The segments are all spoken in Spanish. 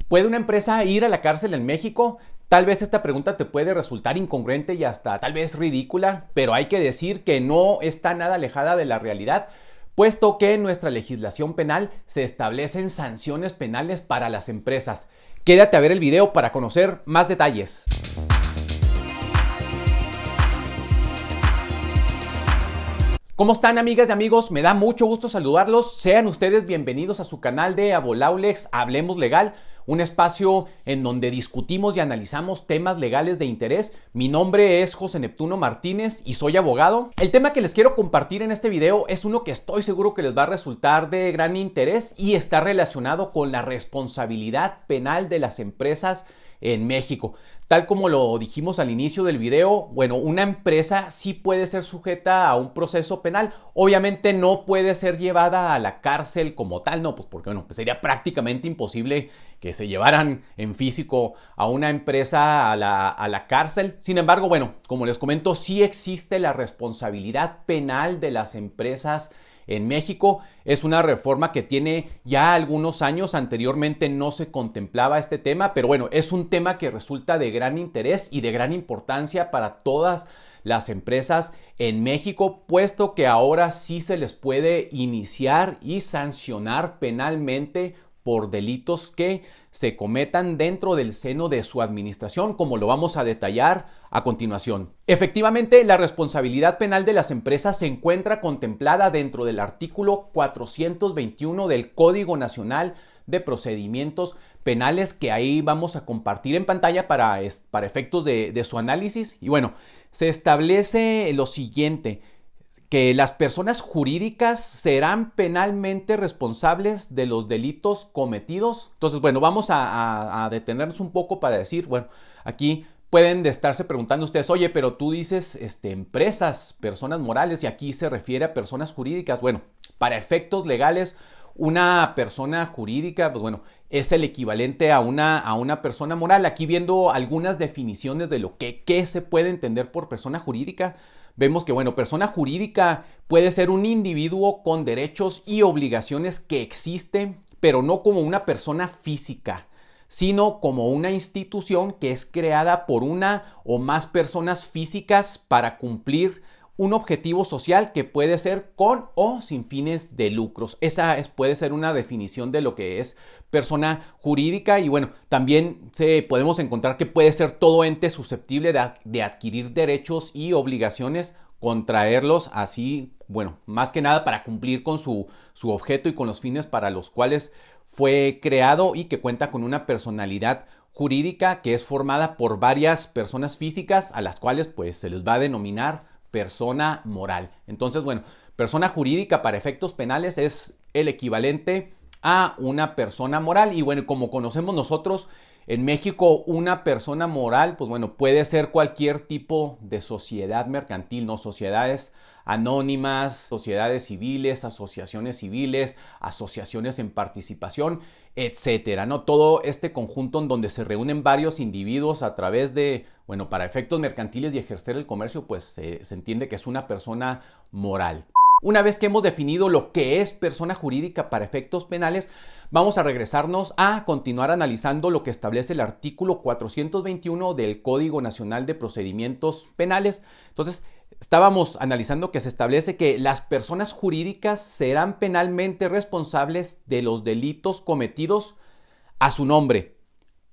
¿Puede una empresa ir a la cárcel en México? Tal vez esta pregunta te puede resultar incongruente y hasta tal vez ridícula, pero hay que decir que no está nada alejada de la realidad, puesto que en nuestra legislación penal se establecen sanciones penales para las empresas. Quédate a ver el video para conocer más detalles. ¿Cómo están, amigas y amigos? Me da mucho gusto saludarlos. Sean ustedes bienvenidos a su canal de Abolaulex Hablemos Legal, un espacio en donde discutimos y analizamos temas legales de interés. Mi nombre es José Neptuno Martínez y soy abogado. El tema que les quiero compartir en este video es uno que estoy seguro que les va a resultar de gran interés y está relacionado con la responsabilidad penal de las empresas en México. Tal como lo dijimos al inicio del video, bueno, una empresa sí puede ser sujeta a un proceso penal. Obviamente no puede ser llevada a la cárcel como tal, no, pues porque bueno, pues sería prácticamente imposible que se llevaran en físico a una empresa a la cárcel. Sin embargo, bueno, como les comento, sí existe la responsabilidad penal de las empresas en México. Es una reforma que tiene ya algunos años. Anteriormente no se contemplaba este tema, pero bueno, es un tema que resulta de gran interés y de gran importancia para todas las empresas en México, puesto que ahora sí se les puede iniciar y sancionar penalmente por delitos que se cometan dentro del seno de su administración, como lo vamos a detallar a continuación. Efectivamente, la responsabilidad penal de las empresas se encuentra contemplada dentro del artículo 421 del Código Nacional de Procedimientos Penales, que ahí vamos a compartir en pantalla para efectos de su análisis. Y bueno, se establece lo siguiente: que las personas jurídicas serán penalmente responsables de los delitos cometidos. Entonces, bueno, vamos a detenernos un poco para decir, bueno, aquí pueden de estarse preguntando ustedes, oye, pero tú dices empresas, personas morales, y aquí se refiere a personas jurídicas. Bueno, para efectos legales, una persona jurídica, pues bueno, es el equivalente a una persona moral. Aquí viendo algunas definiciones de lo que se puede entender por persona jurídica, vemos que, bueno, persona jurídica puede ser un individuo con derechos y obligaciones que existe, pero no como una persona física, sino como una institución que es creada por una o más personas físicas para cumplir un objetivo social que puede ser con o sin fines de lucros. Puede ser una definición de lo que es persona jurídica. Y bueno, también podemos encontrar que puede ser todo ente susceptible de adquirir derechos y obligaciones, contraerlos así, bueno, más que nada para cumplir con su objeto y con los fines para los cuales fue creado, y que cuenta con una personalidad jurídica que es formada por varias personas físicas a las cuales pues se les va a denominar persona moral. Entonces, bueno, persona jurídica para efectos penales es el equivalente a una persona moral. Y bueno, como conocemos nosotros en México, una persona moral, pues bueno, puede ser cualquier tipo de sociedad mercantil, ¿no? Sociedades anónimas, sociedades civiles, asociaciones en participación, etcétera, ¿no? Todo este conjunto en donde se reúnen varios individuos a través de, bueno, para efectos mercantiles y ejercer el comercio, pues se entiende que es una persona moral. Una vez que hemos definido lo que es persona jurídica para efectos penales, vamos a regresarnos a continuar analizando lo que establece el artículo 421 del Código Nacional de Procedimientos Penales. Entonces, estábamos analizando que se establece que las personas jurídicas serán penalmente responsables de los delitos cometidos a su nombre,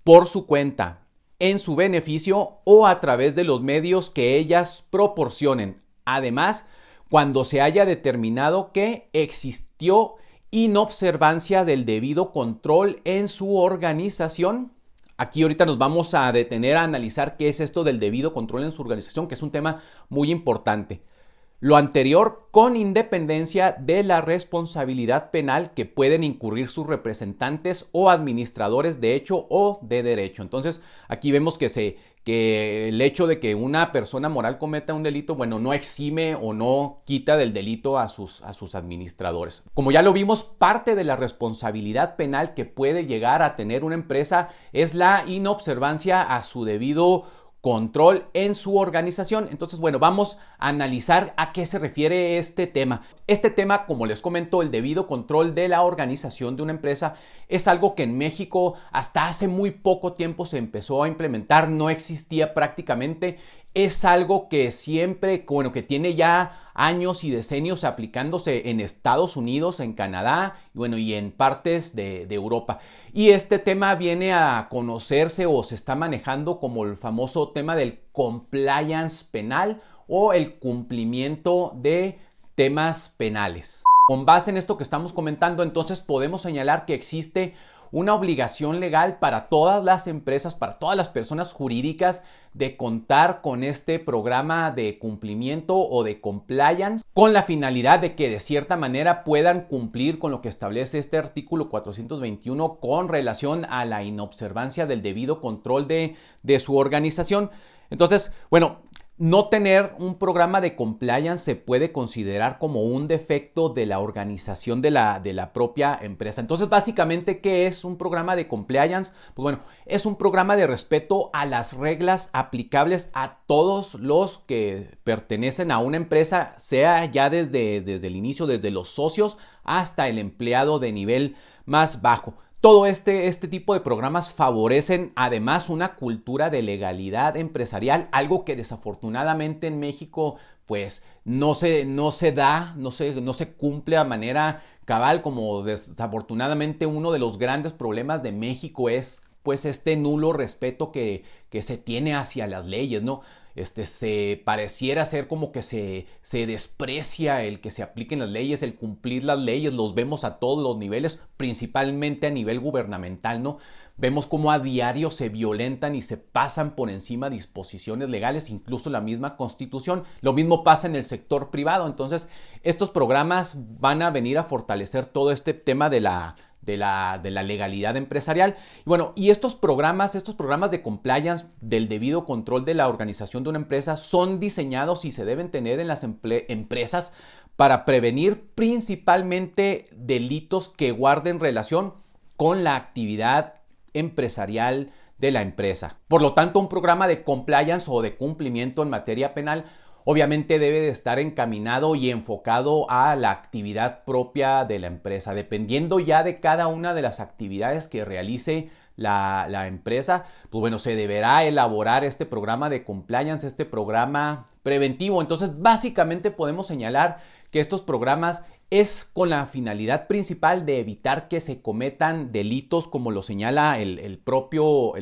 por su cuenta, en su beneficio o a través de los medios que ellas proporcionen. Además, cuando se haya determinado que existió inobservancia del debido control en su organización. Aquí ahorita nos vamos a detener a analizar qué es esto del debido control en su organización, que es un tema muy importante. Lo anterior con independencia de la responsabilidad penal que pueden incurrir sus representantes o administradores de hecho o de derecho. Entonces, aquí vemos que el hecho de que una persona moral cometa un delito, bueno, no exime o no quita del delito a sus administradores. Como ya lo vimos, parte de la responsabilidad penal que puede llegar a tener una empresa es la inobservancia a su debido control en su organización. Entonces, bueno, vamos a analizar a qué se refiere este tema. Este tema, como les comento, el debido control de la organización de una empresa es algo que en México hasta hace muy poco tiempo se empezó a implementar, no existía prácticamente. Es algo que siempre, bueno, que tiene ya años y decenios aplicándose en Estados Unidos, en Canadá, bueno, y en partes de Europa. Y este tema viene a conocerse o se está manejando como el famoso tema del compliance penal o el cumplimiento de temas penales. Con base en esto que estamos comentando, entonces podemos señalar que existe una obligación legal para todas las empresas, para todas las personas jurídicas de contar con este programa de cumplimiento o de compliance con la finalidad de que de cierta manera puedan cumplir con lo que establece este artículo 421 con relación a la inobservancia del debido control de su organización. Entonces, bueno, no tener un programa de compliance se puede considerar como un defecto de la organización de la propia empresa. Entonces, básicamente, ¿qué es un programa de compliance? Pues bueno, es un programa de respeto a las reglas aplicables a todos los que pertenecen a una empresa, sea ya desde el inicio, desde los socios hasta el empleado de nivel más bajo. Todo este tipo de programas favorecen además una cultura de legalidad empresarial, algo que desafortunadamente en México pues no se cumple a manera cabal, como desafortunadamente uno de los grandes problemas de México es pues este nulo respeto que se tiene hacia las leyes, ¿no? Se pareciera ser como que se desprecia el que se apliquen las leyes, el cumplir las leyes, los vemos a todos los niveles, principalmente a nivel gubernamental, ¿no? Vemos cómo a diario se violentan y se pasan por encima disposiciones legales, incluso la misma Constitución. Lo mismo pasa en el sector privado. Entonces, estos programas van a venir a fortalecer todo este tema de la legalidad empresarial. Y bueno, y estos programas de compliance del debido control de la organización de una empresa son diseñados y se deben tener en las empresas para prevenir principalmente delitos que guarden relación con la actividad empresarial de la empresa. Por lo tanto, un programa de compliance o de cumplimiento en materia penal obviamente debe de estar encaminado y enfocado a la actividad propia de la empresa. Dependiendo ya de cada una de las actividades que realice la empresa, pues bueno, se deberá elaborar este programa de compliance, este programa preventivo. Entonces, básicamente podemos señalar que estos programas es con la finalidad principal de evitar que se cometan delitos como lo señala el propio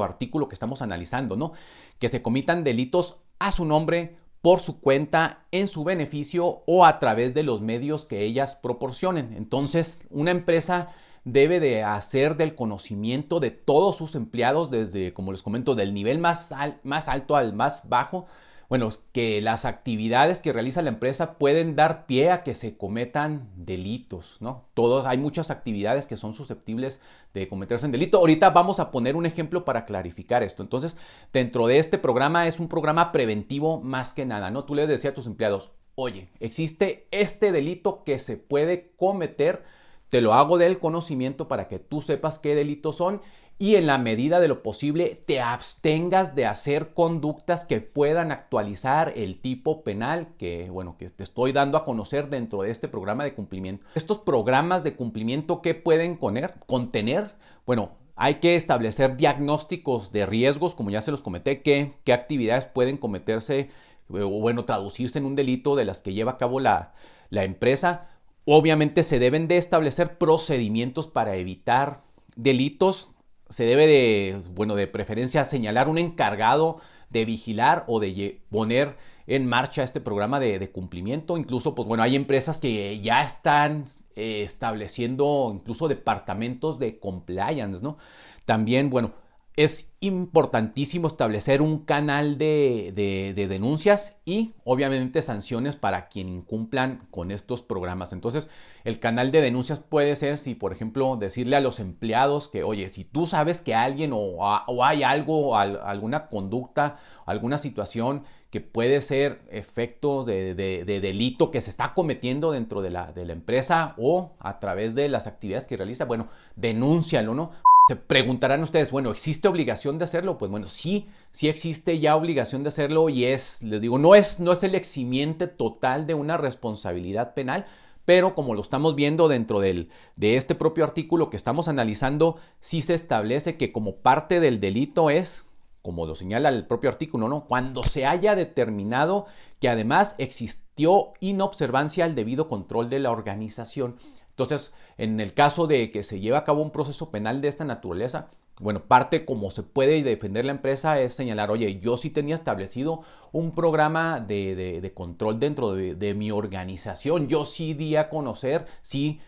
artículo que estamos analizando, ¿no? Que se cometan delitos a su nombre, por su cuenta, en su beneficio o a través de los medios que ellas proporcionen. Entonces, una empresa debe de hacer del conocimiento de todos sus empleados, desde, como les comento, del nivel más alto al más bajo, bueno, que las actividades que realiza la empresa pueden dar pie a que se cometan delitos, ¿no? Hay muchas actividades que son susceptibles de cometerse en delito. Ahorita vamos a poner un ejemplo para clarificar esto. Entonces, dentro de este programa es un programa preventivo más que nada, ¿no? Tú le decías a tus empleados, oye, existe este delito que se puede cometer, te lo hago del conocimiento para que tú sepas qué delitos son y en la medida de lo posible te abstengas de hacer conductas que puedan actualizar el tipo penal que te estoy dando a conocer dentro de este programa de cumplimiento. Estos programas de cumplimiento, ¿qué pueden contener? Bueno, hay que establecer diagnósticos de riesgos, como ya se los comenté, qué actividades pueden cometerse o traducirse en un delito de las que lleva a cabo la empresa. Obviamente se deben de establecer procedimientos para evitar delitos. Se debe de preferencia señalar un encargado de vigilar o de poner en marcha este programa de cumplimiento. Incluso, pues bueno, hay empresas que ya están estableciendo incluso departamentos de compliance, ¿no? También, bueno, es importantísimo establecer un canal de denuncias y obviamente sanciones para quien incumplan con estos programas. Entonces, el canal de denuncias puede ser si, por ejemplo, decirle a los empleados que, oye, si tú sabes que alguien o hay algo, alguna conducta, alguna situación que puede ser efecto de delito que se está cometiendo dentro de la empresa o a través de las actividades que realiza, bueno, denúncialo, ¿no? Se preguntarán ustedes, bueno, ¿existe obligación de hacerlo? Pues bueno, sí, sí existe ya obligación de hacerlo y les digo, no es el eximiente total de una responsabilidad penal, pero como lo estamos viendo dentro de este propio artículo que estamos analizando, sí se establece que como parte del delito es, como lo señala el propio artículo, ¿no? Cuando se haya determinado que además existió inobservancia al debido control de la organización. Entonces, en el caso de que se lleve a cabo un proceso penal de esta naturaleza, bueno, parte como se puede defender la empresa es señalar, oye, yo sí tenía establecido un programa de control dentro de mi organización, yo sí di a conocer, sí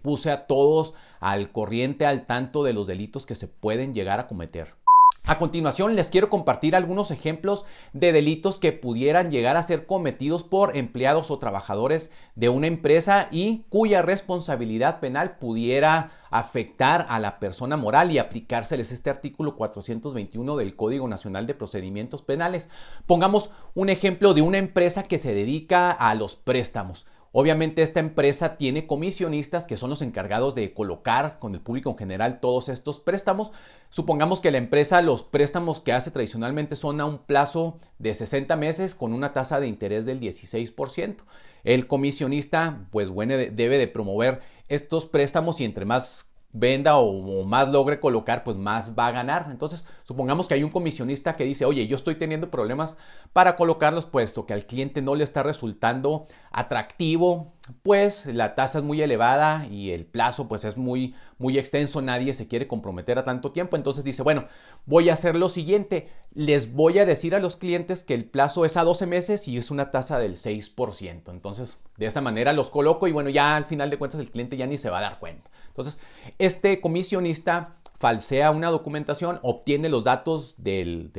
puse a todos al corriente, al tanto de los delitos que se pueden llegar a cometer. A continuación, les quiero compartir algunos ejemplos de delitos que pudieran llegar a ser cometidos por empleados o trabajadores de una empresa y cuya responsabilidad penal pudiera afectar a la persona moral y aplicárseles este artículo 421 del Código Nacional de Procedimientos Penales. Pongamos un ejemplo de una empresa que se dedica a los préstamos. Obviamente esta empresa tiene comisionistas que son los encargados de colocar con el público en general todos estos préstamos. Supongamos que la empresa, los préstamos que hace tradicionalmente son a un plazo de 60 meses con una tasa de interés del 16%. El comisionista, pues bueno, debe de promover estos préstamos y entre más venda o más logre colocar, pues más va a ganar. Entonces, supongamos que hay un comisionista que dice, oye, yo estoy teniendo problemas para colocarlos, puesto que al cliente no le está resultando atractivo, pues la tasa es muy elevada y el plazo pues es muy extenso, nadie se quiere comprometer a tanto tiempo. Entonces dice, bueno, voy a hacer lo siguiente, les voy a decir a los clientes que el plazo es a 12 meses y es una tasa del 6%. Entonces, de esa manera los coloco y bueno, ya al final de cuentas el cliente ya ni se va a dar cuenta. Entonces, este comisionista falsea una documentación, obtiene los datos del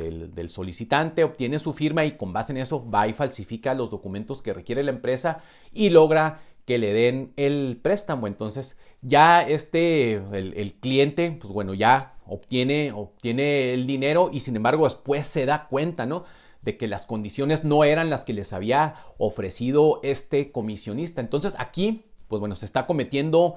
solicitante, obtiene su firma y con base en eso va y falsifica los documentos que requiere la empresa y logra que le den el préstamo. Entonces ya el cliente, pues bueno, ya obtiene el dinero y sin embargo después se da cuenta, ¿no?, de que las condiciones no eran las que les había ofrecido este comisionista. Entonces aquí, pues bueno, se está cometiendo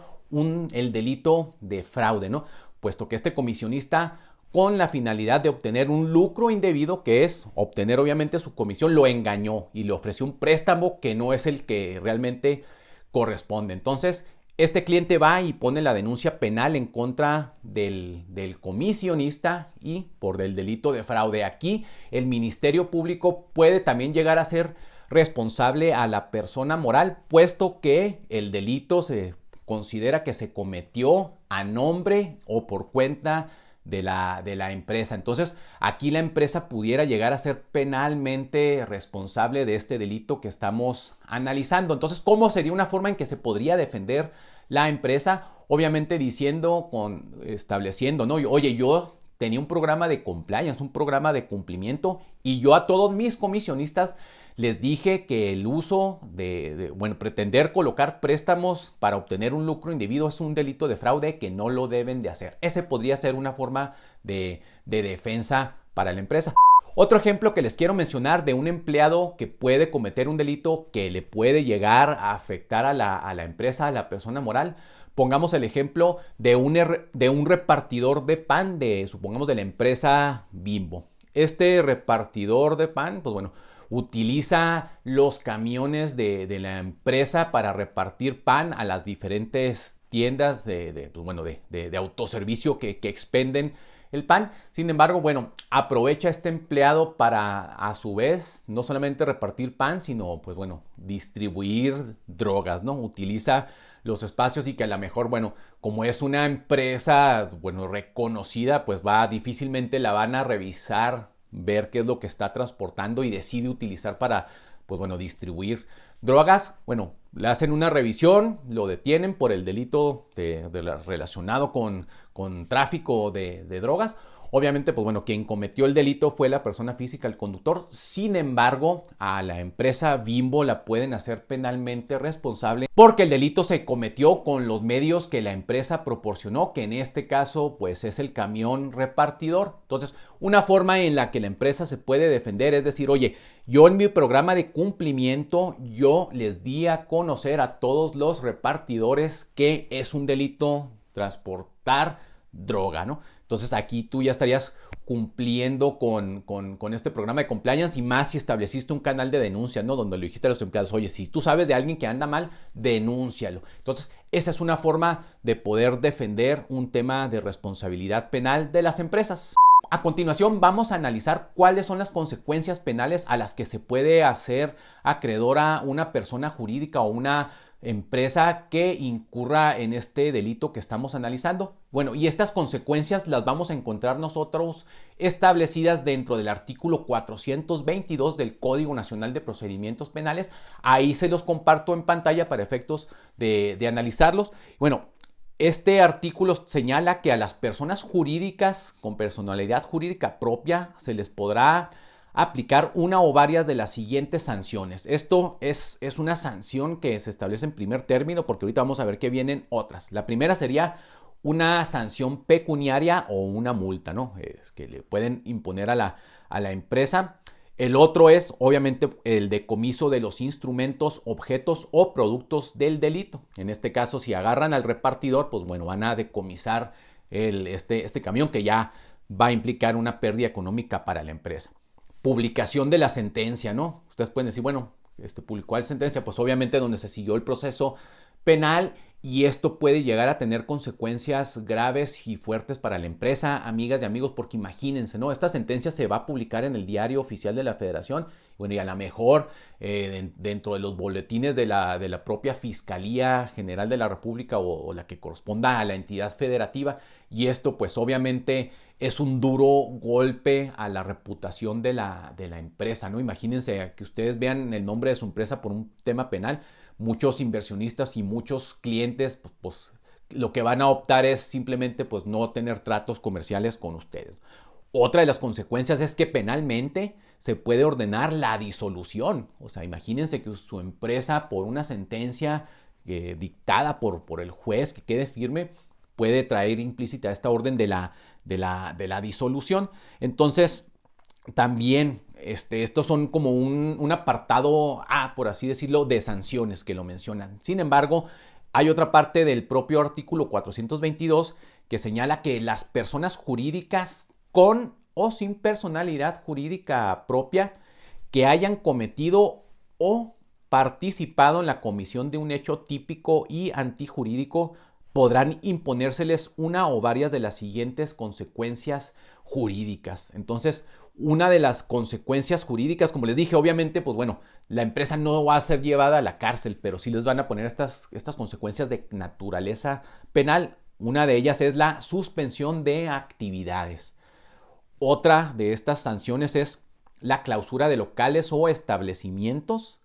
el delito de fraude, ¿no?, puesto que este comisionista, con la finalidad de obtener un lucro indebido, que es obtener obviamente su comisión, lo engañó y le ofreció un préstamo que no es el que realmente corresponde. Entonces, este cliente va y pone la denuncia penal en contra del comisionista y por el delito de fraude. Aquí el Ministerio Público puede también llegar a ser responsable a la persona moral, puesto que el delito se considera que se cometió a nombre o por cuenta de la empresa. Entonces, aquí la empresa pudiera llegar a ser penalmente responsable de este delito que estamos analizando. Entonces, ¿cómo sería una forma en que se podría defender la empresa? Obviamente estableciendo, ¿no? Oye, yo tenía un programa de compliance, un programa de cumplimiento y yo a todos mis comisionistas les dije que el uso pretender colocar préstamos para obtener un lucro indebido es un delito de fraude que no lo deben de hacer. Ese podría ser una forma de defensa para la empresa. Otro ejemplo que les quiero mencionar de un empleado que puede cometer un delito que le puede llegar a afectar a la empresa, a la persona moral. Pongamos el ejemplo de un repartidor de pan supongamos de la empresa Bimbo. Este repartidor de pan, pues bueno, utiliza los camiones de la empresa para repartir pan a las diferentes tiendas de autoservicio que expenden el pan. Sin embargo, bueno, aprovecha este empleado para a su vez no solamente repartir pan, sino pues bueno, distribuir drogas, ¿no? Utiliza los espacios y que a lo mejor, bueno, como es una empresa, bueno, reconocida, pues difícilmente la van a revisar, ver qué es lo que está transportando y decide utilizar para, pues bueno, distribuir drogas. Bueno, le hacen una revisión, lo detienen por el delito relacionado con tráfico de drogas. Obviamente, pues bueno, quien cometió el delito fue la persona física, el conductor. Sin embargo, a la empresa Bimbo la pueden hacer penalmente responsable porque el delito se cometió con los medios que la empresa proporcionó, que en este caso, pues es el camión repartidor. Entonces, una forma en la que la empresa se puede defender es decir, oye, yo en mi programa de cumplimiento, yo les di a conocer a todos los repartidores que es un delito transportar droga, ¿no? Entonces aquí tú ya estarías cumpliendo con este programa de compliance, y más si estableciste un canal de denuncia, ¿no? Donde le dijiste a los empleados, oye, si tú sabes de alguien que anda mal, denúncialo. Entonces, esa es una forma de poder defender un tema de responsabilidad penal de las empresas. A continuación vamos a analizar cuáles son las consecuencias penales a las que se puede hacer acreedora una persona jurídica o una empresa que incurra en este delito que estamos analizando. Bueno, y estas consecuencias las vamos a encontrar nosotros establecidas dentro del artículo 422 del Código Nacional de Procedimientos Penales. Ahí se los comparto en pantalla para efectos de analizarlos. Bueno, este artículo señala que a las personas jurídicas con personalidad jurídica propia se les podrá aplicar una o varias de las siguientes sanciones. Esto es una sanción que se establece en primer término, porque ahorita vamos a ver que vienen otras. La primera sería una sanción pecuniaria o una multa, ¿no? Es que le pueden imponer a la empresa. El otro es, obviamente, el decomiso de los instrumentos, objetos o productos del delito. En este caso, si agarran al repartidor, pues bueno, van a decomisar este camión, que ya va a implicar una pérdida económica para la empresa. Publicación de la sentencia, ¿no? Ustedes pueden decir, bueno, publicó la sentencia, pues obviamente donde se siguió el proceso penal, y esto puede llegar a tener consecuencias graves y fuertes para la empresa, amigas y amigos, porque imagínense, ¿no? Esta sentencia se va a publicar en el Diario Oficial de la Federación, bueno, y a lo mejor dentro de los boletines de la propia Fiscalía General de la República o la que corresponda a la entidad federativa, y esto pues obviamente es un duro golpe a la reputación de la empresa, ¿no? Imagínense que ustedes vean el nombre de su empresa por un tema penal. Muchos inversionistas y muchos clientes pues lo que van a optar es simplemente pues no tener tratos comerciales con ustedes. Otra de las consecuencias es que penalmente se puede ordenar la disolución. O sea, imagínense que su empresa, por una sentencia dictada por el juez que quede firme, puede traer implícita esta orden de la disolución. Entonces, también estos son como un apartado A, por así decirlo, de sanciones que lo mencionan. Sin embargo, hay otra parte del propio artículo 422 que señala que las personas jurídicas con o sin personalidad jurídica propia que hayan cometido o participado en la comisión de un hecho típico y antijurídico podrán imponérseles una o varias de las siguientes consecuencias jurídicas. Entonces, una de las consecuencias jurídicas, como les dije, obviamente, pues bueno, la empresa no va a ser llevada a la cárcel, pero sí les van a poner estas consecuencias de naturaleza penal. Una de ellas es la suspensión de actividades. Otra de estas sanciones es la clausura de locales o establecimientos.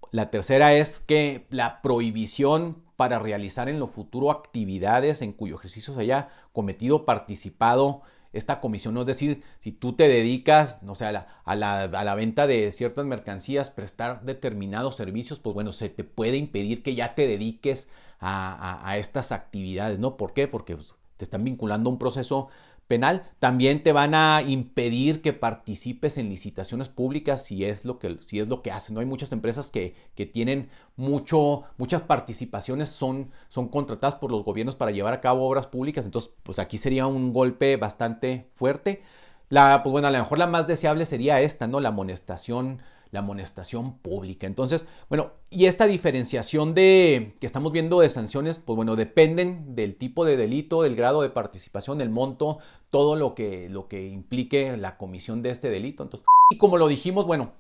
La tercera es que la prohibición para realizar en lo futuro actividades en cuyo ejercicio se haya cometido o participado esta comisión. No, es decir, si tú te dedicas, no sé, a la venta de ciertas mercancías, prestar determinados servicios, pues bueno, se te puede impedir que ya te dediques a estas actividades, ¿no? ¿Por qué? Porque pues, te están vinculando a un proceso penal. También te van a impedir que participes en licitaciones públicas si es lo que hacen, ¿no? Hay muchas empresas que tienen muchas participaciones, son contratadas por los gobiernos para llevar a cabo obras públicas. Entonces, pues aquí sería un golpe bastante fuerte. Pues bueno, a lo mejor la más deseable sería esta, ¿no? La amonestación pública. Entonces, bueno, y esta diferenciación que estamos viendo de sanciones, pues bueno, dependen del tipo de delito, del grado de participación, el monto, todo lo que implique la comisión de este delito. Entonces, y como lo dijimos, bueno,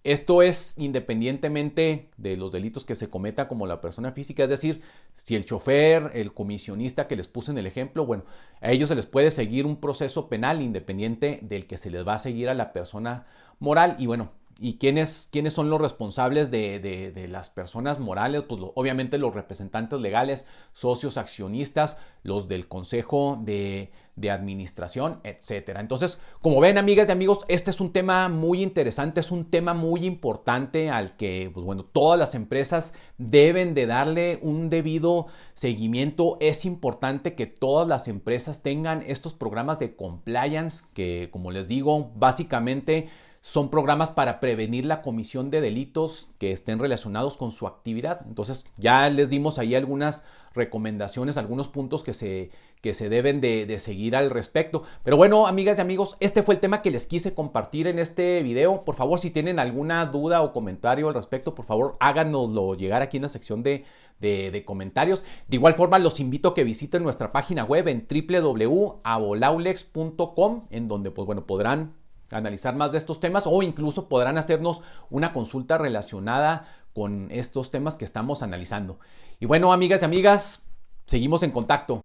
esto es independientemente de los delitos que se cometa como la persona física, es decir, si el chofer, el comisionista que les puse en el ejemplo, bueno, a ellos se les puede seguir un proceso penal independiente del que se les va a seguir a la persona moral. Y bueno, ¿y quiénes son los responsables de las personas morales? Pues obviamente los representantes legales, socios, accionistas, los del consejo de administración, etcétera. Entonces, como ven, amigas y amigos, este es un tema muy interesante, es un tema muy importante al que, pues bueno, todas las empresas deben de darle un debido seguimiento. Es importante que todas las empresas tengan estos programas de compliance que, como les digo, básicamente son programas para prevenir la comisión de delitos que estén relacionados con su actividad. Entonces ya les dimos ahí algunas recomendaciones, algunos puntos que se deben de seguir al respecto. Pero bueno, amigas y amigos, este fue el tema que les quise compartir en este video. Por favor, si tienen alguna duda o comentario al respecto, por favor háganoslo llegar aquí en la sección de comentarios. De igual forma, los invito a que visiten nuestra página web en www.abolaulex.com, en donde pues bueno, podrán analizar más de estos temas o incluso podrán hacernos una consulta relacionada con estos temas que estamos analizando. Y bueno, amigas y amigas, seguimos en contacto.